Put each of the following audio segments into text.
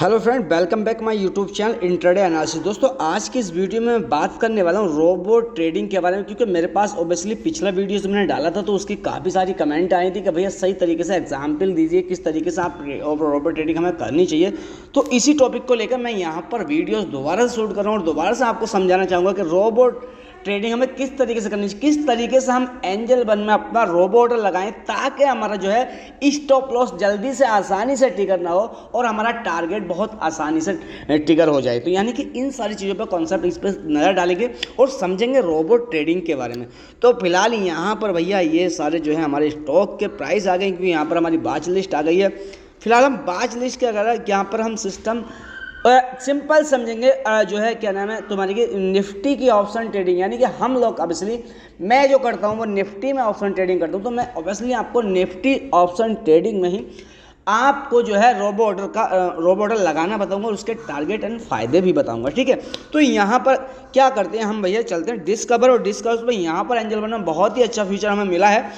Hello friend, welcome back my YouTube channel intraday analysis. दोस्तों, आज की इस वीडियो में मैं बात करने वाला हूँ रोबोट ट्रेडिंग के बारे में, क्योंकि मेरे पास ओबियसली पिछला वीडियो मैंने डाला था तो उसकी काफ़ी सारी कमेंट आई थी कि भैया सही तरीके से एग्जाम्पल दीजिए, किस तरीके से आप रोबोट ट्रेडिंग हमें करनी चाहिए। तो इसी टॉपिक को लेकर मैं यहाँ पर वीडियोज़ दोबारा से शूट कर रहा हूँ और दोबारा से आपको समझाना चाहूँगा कि रोबोट ट्रेडिंग हमें किस तरीके से करनी चाहिए, किस तरीके से हम एंजल वन में अपना रोबोट लगाएं ताकि हमारा जो है स्टॉप लॉस जल्दी से आसानी से ट्रिगर ना हो और हमारा टारगेट बहुत आसानी से ट्रिगर हो जाए। तो यानी कि इन सारी चीज़ों पर कॉन्सेप्ट इस पर नज़र डालेंगे और समझेंगे रोबोट ट्रेडिंग के बारे में। तो फिलहाल यहाँ पर भैया ये सारे जो है हमारे स्टॉक के प्राइस आ गए, क्योंकि यहाँ पर हमारी बाच लिस्ट आ गई है। फिलहाल हम बाच लिस्ट के अगर यहाँ पर हम सिस्टम सिंपल समझेंगे, जो है क्या नाम है तुम्हारी की निफ्टी की ऑप्शन ट्रेडिंग, यानी कि हम लोग ऑब्वियसली मैं जो करता हूँ वो निफ्टी में ऑप्शन ट्रेडिंग करता हूँ। तो मैं ऑब्वियसली आपको निफ्टी ऑप्शन ट्रेडिंग में ही आपको जो है रोबो ऑर्डर लगाना बताऊंगा और उसके टारगेट एंड फायदे भी बताऊंगा। ठीक है, तो यहाँ पर क्या करते हैं हम भैया, चलते हैं डिस्कवर और डिस्कवर में। यहाँ पर एंजल वन में बहुत ही अच्छा फीचर हमें मिला है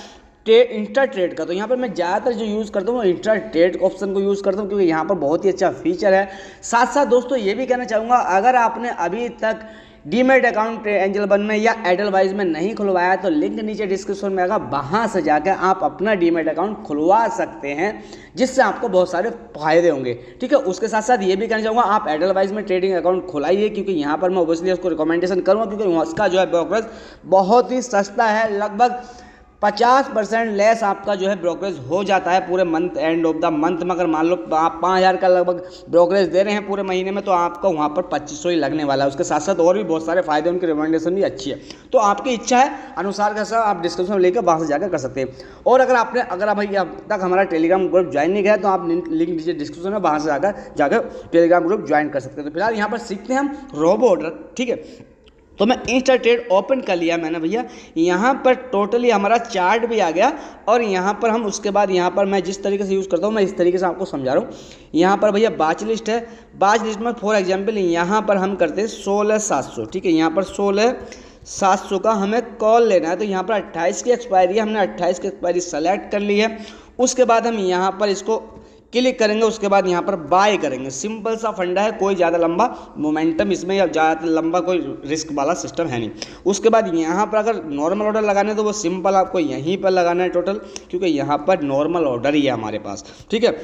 इंस्टा ट्रेड का। तो यहाँ पर मैं ज़्यादातर जो यूज़ करता हूँ वो इंस्टा ट्रेड ऑप्शन को यूज़ करता हूँ, क्योंकि यहाँ पर बहुत ही अच्छा फीचर है। साथ साथ दोस्तों ये भी कहना चाहूँगा, अगर आपने अभी तक डीमेट अकाउंट एंजल वन में या एडलवाइज में नहीं खुलवाया तो लिंक नीचे डिस्क्रिप्शन में आएगा, वहाँ से जाकर आप अपना डीमेट अकाउंट खुलवा सकते हैं, जिससे आपको बहुत सारे फायदे होंगे। ठीक है, उसके साथ साथ ये भी कहना चाहूँगा आप एडलवाइज में ट्रेडिंग अकाउंट खुलाइए, क्योंकि यहाँ पर मैं ओबियसली उसको रिकमेंडेशन करूँगा, क्योंकि उसका जो है ब्रोकरेज बहुत ही सस्ता है। लगभग 50% लेस आपका जो है ब्रोकरेज हो जाता है पूरे month end of the month में। अगर मान लो आप 5,000 का लगभग ब्रोकरेज दे रहे हैं पूरे महीने में, तो आपका वहाँ पर 2500 ही लगने वाला है। उसके साथ साथ और भी बहुत सारे फायदे, उनकी रिकमेंडेशन भी अच्छी है। तो आपकी इच्छा है अनुसार का सब आप डिस्क्रिप्शन में लेकर वहाँ से जाकर कर सकते हैं। और अगर भाई अब तक हमारा टेलीग्राम ग्रुप ज्वाइन नहीं किया तो आप लिंक नीचे डिस्क्रिप्शन में वहाँ से जाकर टेलीग्राम ग्रुप ज्वाइन कर सकते हैं। तो फिलहाल यहाँ पर सीखते हैं हम रोबो ऑर्डर। ठीक है, तो मैं इंस्टा ट्रेड ओपन कर लिया मैंने भैया। यहाँ पर टोटली हमारा चार्ट भी आ गया और यहाँ पर हम उसके बाद यहाँ पर मैं जिस तरीके से यूज़ करता हूँ मैं इस तरीके से आपको समझा रहा हूँ। यहाँ पर भैया बाच लिस्ट है, बाच लिस्ट में फॉर एग्जांपल यहाँ पर हम करते हैं 16,700। ठीक है, यहाँ पर 16,700 का हमें कॉल लेना है। तो यहाँ पर 28 की एक्सपायरी है, हमने 28 की एक्सपायरी सेलेक्ट कर ली है। उसके बाद हम यहाँ पर इसको क्लिक करेंगे, उसके बाद यहाँ पर बाय करेंगे। सिंपल सा फंडा है, कोई ज़्यादा लंबा मोमेंटम इसमें या ज़्यादा लंबा कोई रिस्क वाला सिस्टम है नहीं। उसके बाद यहाँ पर अगर नॉर्मल ऑर्डर लगाना है तो वो सिंपल आपको यहीं पर लगाना है टोटल, क्योंकि यहाँ पर नॉर्मल ऑर्डर ही है हमारे पास। ठीक है,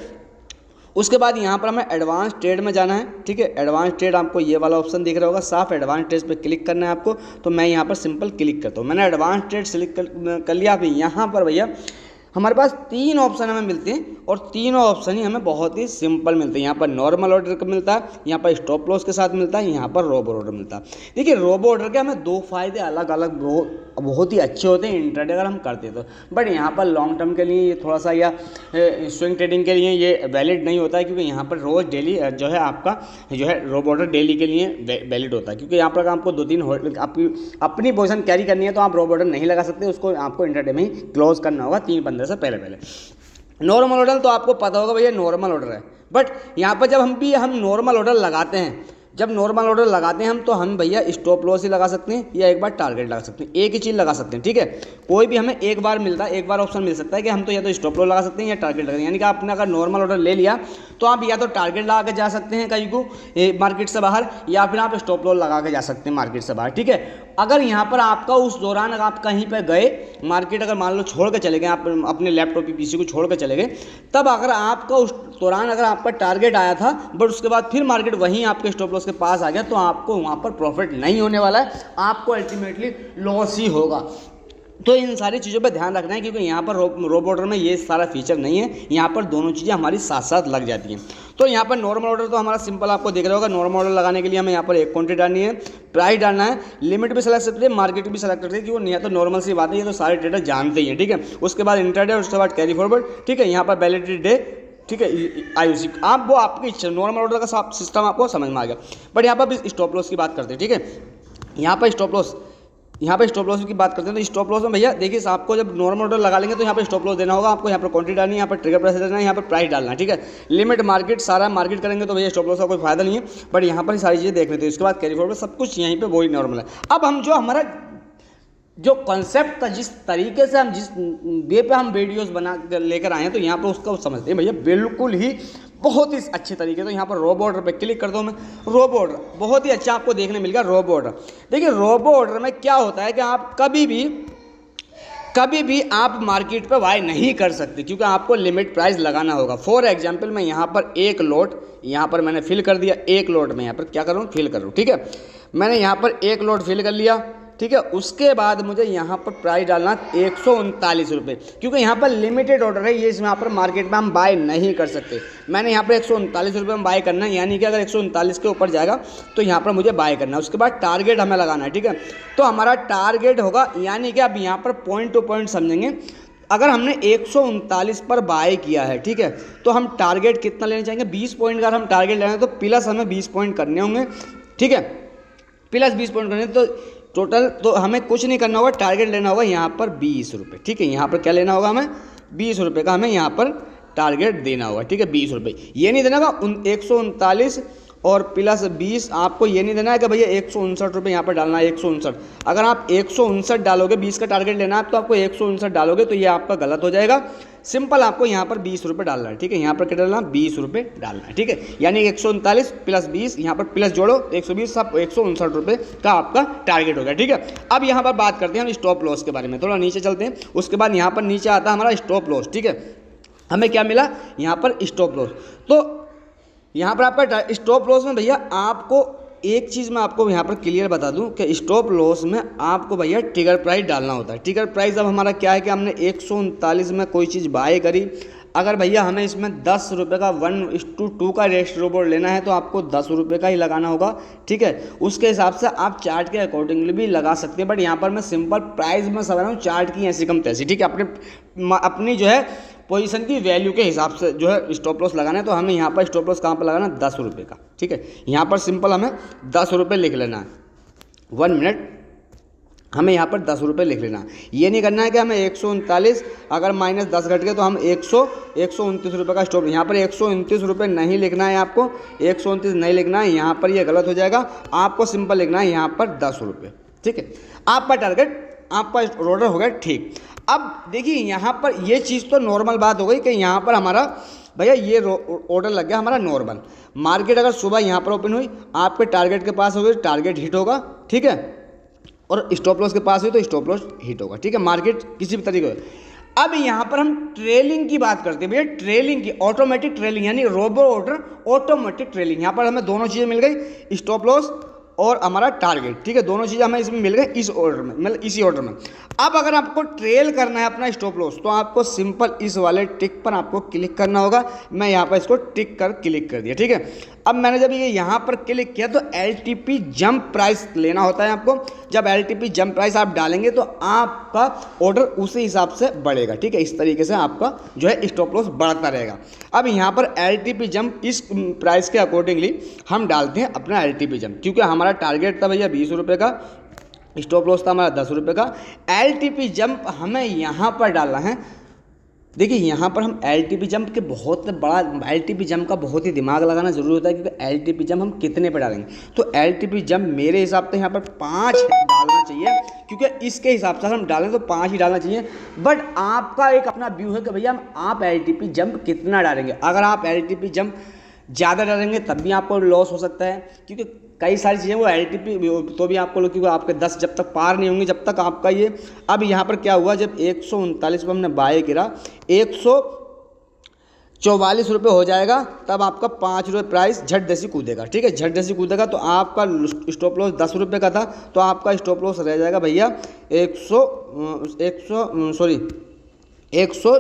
उसके बाद यहाँ पर हमें एडवांस ट्रेड में जाना है। ठीक है, एडवांस ट्रेड आपको ये वाला ऑप्शन दिख रहा होगा साफ, एडवांस ट्रेड पे क्लिक करना है आपको। तो मैं यहाँ पर सिंपल क्लिक करता हूँ, मैंने एडवांस ट्रेड सेलेक्ट कर लिया। अभी यहाँ पर भैया हमारे पास 3 ऑप्शन हमें मिलते हैं और तीनों ऑप्शन ही हमें बहुत ही सिंपल मिलते हैं। यहाँ पर नॉर्मल ऑर्डर का मिलता है, यहाँ पर स्टॉप लॉस के साथ मिलता है, यहाँ पर रोबो ऑर्डर मिलता है। देखिए, रोबो ऑर्डर के हमें 2 फायदे अलग अलग बहुत ही अच्छे होते हैं इंट्राडे अगर हम करते तो, बट यहाँ पर लॉन्ग टर्म के लिए ये थोड़ा सा या स्विंग ट्रेडिंग के लिए ये वैलिड नहीं होता है, क्योंकि यहाँ पर रोज़ डेली जो है आपका जो है रोबो ऑर्डर डेली के लिए वैलिड होता है। क्योंकि यहाँ पर आपको 2-3 आपकी अपनी पोजीशन कैरी करनी है तो आप रोबो ऑर्डर नहीं लगा सकते, उसको आपको इंट्राडे में ही क्लोज करना होगा 3-15 से पहले। नॉर्मल ऑर्डर तो आपको पता होगा भैया नॉर्मल ऑर्डर है, बट यहाँ पर जब हम नॉर्मल ऑर्डर लगाते हैं, जब नॉर्मल ऑर्डर लगाते हैं हम, तो हम भैया स्टॉप लॉस ही लगा सकते हैं या एक बार टारगेट लगा सकते हैं, एक ही चीज़ लगा सकते हैं। ठीक है, कोई भी हमें एक बार मिलता है, एक बार ऑप्शन मिल सकता है कि हम तो या तो स्टॉप लॉस लगा सकते हैं या टारगेट लगा, यानी कि आपने अगर नॉर्मल ऑर्डर ले लिया तो आप या तो टारगेट लगा के जा सकते हैं कहीं को मार्केट से बाहर, या फिर आप स्टॉप लॉस लगा के जा सकते हैं मार्केट से बाहर। ठीक है, अगर यहाँ पर आपका उस दौरान अगर आप कहीं पर गए मार्केट, अगर मान लो छोड़ के चले गए, आप अपने लैपटॉप की पीसी को छोड़ के चले गए, तब अगर आपका उस दौरान अगर आपका टारगेट आया था बट उसके बाद फिर मार्केट वहीं आपके स्टॉप लॉस के पास आ गया, तो आपको वहाँ पर प्रॉफिट नहीं होने वाला है, आपको अल्टीमेटली लॉस ही होगा। तो इन सारी चीज़ों पे ध्यान रखना है, क्योंकि यहाँ पर रोबो ऑर्डर में ये सारा फीचर नहीं है, यहाँ पर दोनों चीज़ें हमारी साथ साथ लग जाती हैं। तो यहाँ पर नॉर्मल ऑर्डर तो हमारा सिंपल आपको दिख रहा होगा। नॉर्मल ऑर्डर लगाने के लिए हमें यहाँ पर एक क्वांटिटी डालनी है, प्राइस डालना है, लिमिट भी सेलेक्ट करते हैं, मार्केट भी सेलेक्ट करते हैं, क्योंकि यहाँ तो नॉर्मल सी बात है, ये तो सारे ट्रेडर जानते ही हैं। ठीक है, उसके बाद इंट्राडे और उसके बाद कैरी फॉरवर्ड। ठीक है, यहाँ पर वैलिडिटी डे, ठीक है, आईयूसी आप वो आपकी इच्छा, नॉर्मल ऑर्डर का सिस्टम आपको समझ में आ गया। बट यहाँ पर भी स्टॉप लॉस की बात करते हैं। ठीक है, यहाँ पर स्टॉप लॉस की बात करते हैं। तो स्टॉप लॉस में भैया देखिए, आपको जब नॉर्मल ऑर्डर लगा लेंगे तो यहाँ पर स्टॉप लॉस देना होगा आपको, यहाँ पर क्वांटिटी डालनी है, यहाँ पर ट्रिगर प्राइस देना है, यहाँ पर प्राइस डालना है। ठीक है, लिमिट मार्केट सारा मार्केट करेंगे तो भैया स्टॉप लॉस का कोई फायदा नहीं है, बट यहाँ पर सारी चीज़ें देख लेते हैं। उसके बाद कैरी फॉरवर्ड सब कुछ यहीं पर वही नॉर्मल है। अब हम जो हमारा जो कॉन्सेप्ट था, जिस तरीके से हम जिस वे पे हम वीडियोस बना कर लेकर आए हैं, तो यहाँ पर उसका समझते हैं भैया बिल्कुल ही बहुत ही अच्छे तरीके से। यहाँ पर रो बॉर्डर पे क्लिक कर दो, मैं रो बॉर्डर बहुत ही अच्छा आपको देखने मिलेगा। रो बॉर्डर देखिए, रो बॉर्डर में क्या होता है कि आप कभी भी आप मार्केट पे बाय नहीं कर सकते, क्योंकि आपको लिमिट प्राइस लगाना होगा। फॉर एग्जांपल मैं यहाँ पर एक लॉट यहाँ पर मैंने फिल कर दिया, एक लॉट में यहाँ पर क्या कर रहा हूँ, फिल कर रहा हूँ, ठीक है। मैंने यहाँ पर एक लॉट फिल कर लिया, ठीक है। उसके बाद मुझे यहाँ पर प्राइस डालना 139 रुपये, क्योंकि यहाँ पर लिमिटेड ऑर्डर है, ये यहाँ पर मार्केट में हम बाय नहीं कर सकते। मैंने यहाँ पर 139 रुपये में बाय करना है, यानी कि अगर 139 के ऊपर जाएगा तो यहाँ पर मुझे बाय करना है। उसके बाद टारगेट हमें लगाना है, ठीक है। तो हमारा टारगेट होगा, यानी कि अब यहाँ पर पॉइंट टू पॉइंट समझेंगे। अगर हमने 139 पर बाय किया है, ठीक है, तो हम टारगेट कितना लेना चाहेंगे, 20 पॉइंट का हम टारगेट लेना है, तो प्लस हमें 20 पॉइंट करने होंगे, ठीक है। प्लस 20 पॉइंट करने, तो टोटल तो हमें कुछ नहीं करना होगा, टारगेट लेना होगा यहाँ पर 20 रुपये, ठीक है। यहाँ पर क्या लेना होगा, हमें 20 रुपये का हमें यहाँ पर टारगेट देना होगा, ठीक है। 20 रुपये, ये नहीं देना होगा 139 और प्लस 20, आपको ये नहीं देना है कि भैया 159 रुपये यहाँ पर डालना है, 159। अगर आप 159 डालोगे, 20 का टारगेट लेना है तो आपको 159 डालोगे, तो ये आपका गलत हो जाएगा। सिंपल आपको यहाँ पर 20 रुपये डालना है, ठीक है। यहाँ पर क्या डालना है, 20 रुपये डालना है, ठीक है। यानी 139 प्लस 20, यहाँ पर प्लस जोड़ो तो 120, सब 159 रुपये का आपका टारगेट हो गया, ठीक है। अब यहाँ पर बात करते हैं हम स्टॉप लॉस के बारे में, थोड़ा नीचे चलते हैं। उसके बाद यहाँ पर नीचे आता है हमारा स्टॉप लॉस, ठीक है। हमें क्या मिला यहाँ पर, स्टॉप लॉस। तो यहाँ पर आपका स्टॉप लॉस में भैया आपको एक चीज़ मैं आपको यहाँ पर क्लियर बता दूं कि स्टॉप लॉस में आपको भैया ट्रिगर प्राइस डालना होता है। ट्रिगर प्राइस अब हमारा क्या है कि हमने 139 में कोई चीज़ बाय करी, अगर भैया हमें इसमें 10 रुपये का 1:2 का रेशियो बोर्ड लेना है तो आपको 10 रुपये का ही लगाना होगा, ठीक है। उसके हिसाब से आप चार्ट के अकॉर्डिंगली भी लगा सकते हैं, बट यहाँ पर मैं सिंपल प्राइस में समझ रहा हूँ, चार्ट की ऐसी कम तैसी, ठीक है। अपनी जो है पोजीशन की वैल्यू के हिसाब से जो है स्टॉप लॉस लगाना है, तो हमें यहाँ पर स्टॉप लॉस कहाँ पर लगाना है, 10 रुपये का, ठीक है। यहाँ पर सिंपल हमें 10 रुपये लिख लेना है, 1 मिनट, हमें यहाँ पर 10 रुपये लिख लेना है। ये नहीं करना है कि हमें 139 अगर -10 घट गए तो हम 129 रुपये का स्टॉप, यहाँ पर 129 रुपये नहीं लिखना है, आपको 129 नहीं लिखना है, यहाँ पर ये गलत हो जाएगा। आपको सिंपल लिखना है यहाँ पर 10 रुपये, ठीक है। आपका टारगेट, आपका ऑर्डर हो गया, ठीक। अब देखिए यहाँ पर ये चीज़ तो नॉर्मल बात हो गई कि यहाँ पर हमारा भैया ये ऑर्डर लग गया हमारा नॉर्मल। मार्केट अगर सुबह यहाँ पर ओपन हुई, आपके टारगेट के पास हो गई, टारगेट हिट होगा, ठीक है, और स्टॉप लॉस के पास हुई तो स्टॉप लॉस हिट होगा, ठीक है। मार्केट किसी भी तरीके से। अब यहाँ पर हम ट्रेलिंग की बात करते हैं भैया, ट्रेलिंग की, ऑटोमेटिक ट्रेलिंग, यानी रोबो ऑर्डर ऑटोमेटिक ट्रेलिंग। यहाँ पर हमें दोनों चीज़ें मिल गई, स्टॉप लॉस और हमारा टारगेट, ठीक है। दोनों चीज़ें हमें इसमें मिल गई इस ऑर्डर में, मतलब इसी ऑर्डर में। अब अगर आपको ट्रेल करना है अपना स्टॉप लॉस, तो आपको सिंपल इस वाले टिक पर आपको क्लिक करना होगा। मैं यहाँ पर इसको टिक कर क्लिक कर दिया, ठीक है। अब मैंने जब ये यहाँ पर क्लिक किया तो LTP जंप प्राइस लेना होता है आपको। जब LTP जंप प्राइस आप डालेंगे तो आपका ऑर्डर उसी हिसाब से बढ़ेगा, ठीक है। इस तरीके से आपका जो है स्टॉप लॉस बढ़ता रहेगा। अब यहाँ पर LTP जंप इस प्राइस के अकॉर्डिंगली हम डालते हैं अपना LTP जंप, क्योंकि हमारा टारगेट था भैया 20 रुपये का, स्टॉप लॉस था हमारा 10 रुपये का। LTP जंप हमें यहाँ पर डालना है। देखिए यहाँ पर हम LTP जंप के बहुत बड़ा, LTP जंप का बहुत ही दिमाग लगाना जरूरी होता है, क्योंकि LTP जंप हम कितने पे डालेंगे। तो LTP जंप मेरे हिसाब से यहाँ पर 5 डालना चाहिए, क्योंकि इसके हिसाब से हम डालें तो 5 ही डालना चाहिए। बट आपका एक अपना व्यू है कि भैया आप LTP जंप कितना डालेंगे। अगर आप LTP जंप ज़्यादा डालेंगे तब भी आपको लॉस हो सकता है, क्योंकि कई सारी चीज़ें वो LTP तो भी आपको, क्योंकि आपके 10 जब तक पार नहीं होंगे जब तक आपका ये। अब यहाँ पर क्या हुआ, जब 139 पर हमने बाय किया, 144 रुपये हो जाएगा, तब आपका 5 रुपये प्राइस झट जैसी कूदेगा, ठीक है। झट जैसी कूदेगा तो आपका स्टॉप लॉस 10 रुपये का था, तो आपका स्टॉप लॉस रह जाएगा भैया 100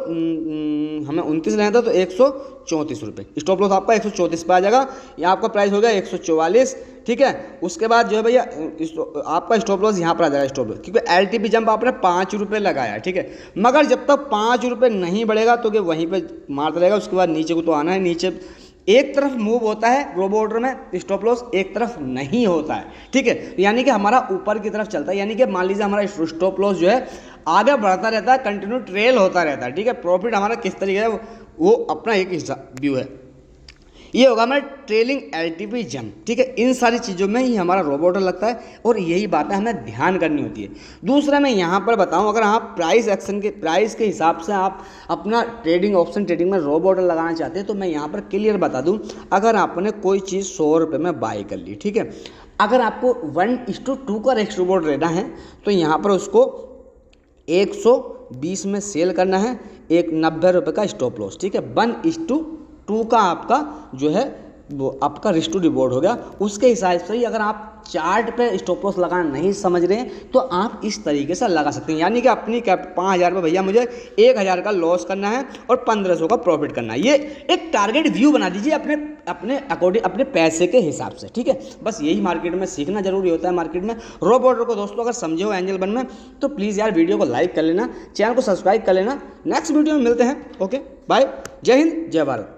हमें 29 लेना था तो 134 रुपये। स्टॉप लॉस आपका 134 पे आ जाएगा। यहाँ आपका प्राइस हो गया 144, ठीक है। उसके बाद जो है भैया आपका स्टॉप लॉस यहाँ पर आ जाएगा, स्टॉप लॉस, क्योंकि LTP जंप आपने 5 रुपये लगाया, ठीक है। मगर जब तक 5 रुपये नहीं बढ़ेगा तो कि वहीं पे मारता रहेगा। उसके बाद नीचे को तो आना है, नीचे एक तरफ मूव होता है रोबो ऑर्डर में, स्टॉप लॉस एक तरफ नहीं होता है, ठीक है। यानी कि हमारा ऊपर की तरफ चलता है, यानी कि मान लीजिए हमारा स्टॉप लॉस जो है आगे बढ़ता रहता है, कंटिन्यू ट्रेल होता रहता है, ठीक है। प्रॉफिट हमारा किस तरीके से वो अपना एक हिस्सा व्यू है। ये होगा हमारा ट्रेलिंग एलटीपी जंप, ठीक है। इन सारी चीज़ों में ही हमारा रोबोट लगता है और यही बातें हमें ध्यान करनी होती है। दूसरा मैं यहाँ पर बताऊँ, अगर आप प्राइस के हिसाब से आप अपना ट्रेडिंग ऑप्शन ट्रेडिंग में रोबोट लगाना चाहते हैं तो मैं यहाँ पर क्लियर बता दूँ, अगर आपने कोई चीज़ 100 रुपये में बाई कर ली, ठीक है, अगर आपको 1:2 का रेक्स रोबोट लेना है तो यहाँ पर उसको 120 में सेल करना है, एक 90 रुपये का स्टॉप लॉस, ठीक है। 1:2 का आपका जो है वो आपका रिस्क टू रिवॉर्ड हो गया। उसके हिसाब से ही अगर आप चार्ट पे स्टॉप लॉस लगाना नहीं समझ रहे हैं तो आप इस तरीके से लगा सकते हैं, यानी कि अपनी कैप 5,000 में भैया मुझे 1,000 का लॉस करना है और 1,500 का प्रॉफिट करना है। ये एक टारगेट व्यू बना दीजिए अपने अकॉर्डिंग, अपने पैसे के हिसाब से, ठीक है। बस यही मार्केट में सीखना जरूरी होता है। मार्केट में रोबोट को दोस्तों अगर समझे हो एंजल वन में तो प्लीज़ यार वीडियो को लाइक कर लेना, चैनल को सब्सक्राइब कर लेना। नेक्स्ट वीडियो में मिलते हैं। ओके बाय, जय हिंद जय भारत।